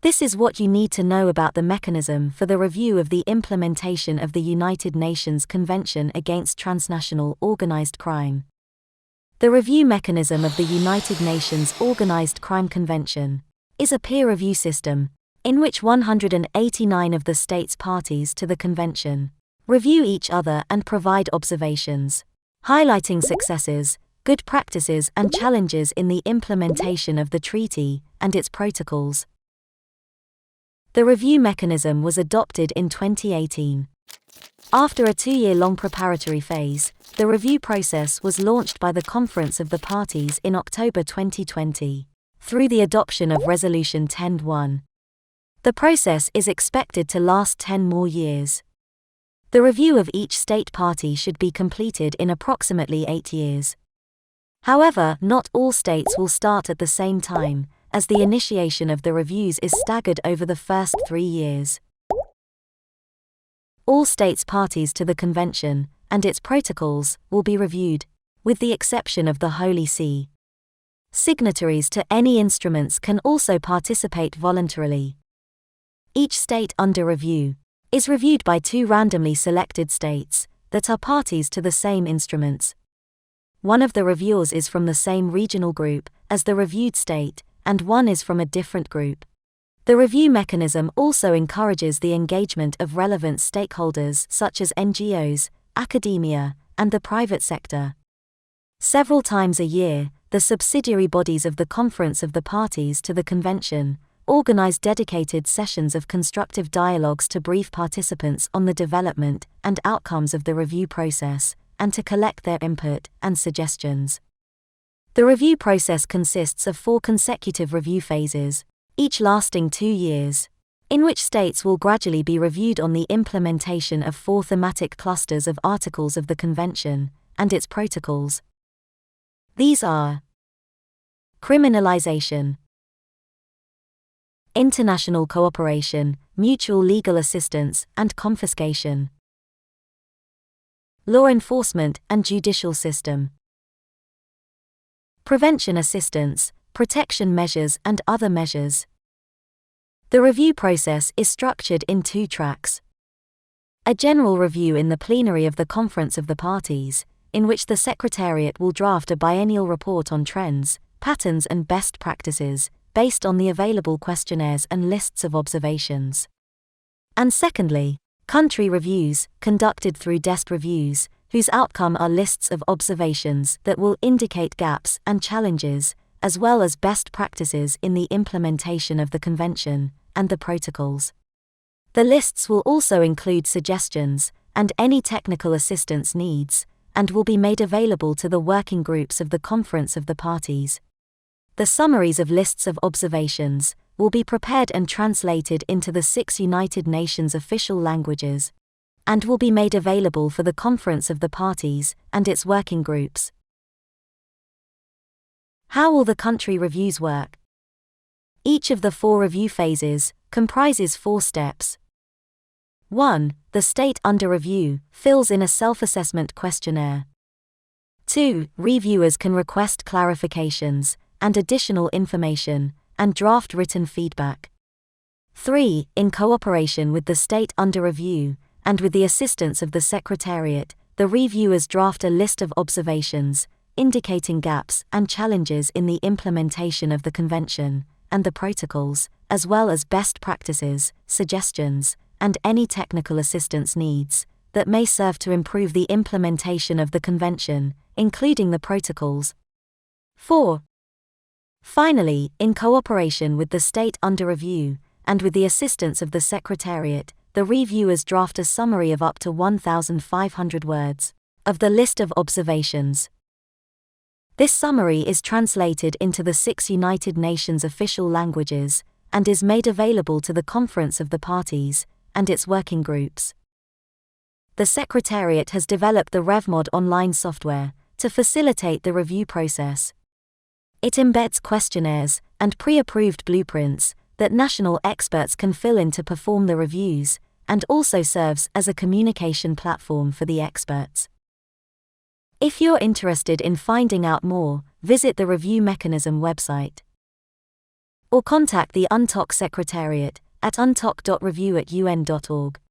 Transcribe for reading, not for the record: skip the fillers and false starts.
This is what you need to know about the mechanism for the review of the implementation of the United Nations Convention Against Transnational Organized Crime. The review mechanism of the United Nations Organized Crime Convention is a peer review system in which 189 of the states parties to the convention review each other and provide observations, highlighting successes, good practices and challenges in the implementation of the treaty and its protocols. The review mechanism was adopted in 2018. After a 2-year-long preparatory phase, the review process was launched by the Conference of the Parties in October 2020, through the adoption of Resolution 10.1. The process is expected to last 10 more years. The review of each state party should be completed in approximately 8 years. However, not all states will start at the same time, as the initiation of the reviews is staggered over the first 3 years. All states parties to the convention and its protocols will be reviewed, with the exception of the Holy See. Signatories to any instruments can also participate voluntarily. Each state under review is reviewed by 2 randomly selected states that are parties to the same instruments. One of the reviewers is from the same regional group as the reviewed state, and one is from a different group. The review mechanism also encourages the engagement of relevant stakeholders such as NGOs, academia, and the private sector. Several times a year, the subsidiary bodies of the Conference of the Parties to the Convention organize dedicated sessions of constructive dialogues to brief participants on the development and outcomes of the review process, and to collect their input and suggestions. The review process consists of 4 consecutive review phases, each lasting 2 years, in which states will gradually be reviewed on the implementation of 4 thematic clusters of articles of the Convention and its protocols. These are criminalization, international cooperation, mutual legal assistance and confiscation, law enforcement and judicial system, prevention assistance, protection measures and other measures. The review process is structured in 2 tracks. A general review in the plenary of the Conference of the Parties, in which the Secretariat will draft a biennial report on trends, patterns and best practices, based on the available questionnaires and lists of observations. And secondly, country reviews, conducted through desk reviews, whose outcome are lists of observations that will indicate gaps and challenges, as well as best practices in the implementation of the Convention and the protocols. The lists will also include suggestions and any technical assistance needs, and will be made available to the working groups of the Conference of the Parties. The summaries of lists of observations will be prepared and translated into the 6 United Nations official languages, and will be made available for the Conference of the Parties and its working groups. How will the country reviews work? Each of the 4 review phases comprises 4 steps. 1. The state under review fills in a self-assessment questionnaire. 2. Reviewers can request clarifications and additional information and draft written feedback. 3. In cooperation with the state under review, and with the assistance of the Secretariat, the reviewers draft a list of observations, indicating gaps and challenges in the implementation of the Convention and the protocols, as well as best practices, suggestions, and any technical assistance needs that may serve to improve the implementation of the Convention, including the protocols. 4. Finally, in cooperation with the state under review, and with the assistance of the Secretariat, the reviewers draft a summary of up to 1,500 words of the list of observations. This summary is translated into the 6 United Nations official languages and is made available to the Conference of the Parties and its working groups. The Secretariat has developed the RevMod online software to facilitate the review process. It embeds questionnaires and pre-approved blueprints that national experts can fill in to perform the reviews, and also serves as a communication platform for the experts. If you're interested in finding out more, visit the Review Mechanism website. or contact the UNTOC Secretariat at untoc.review@un.org.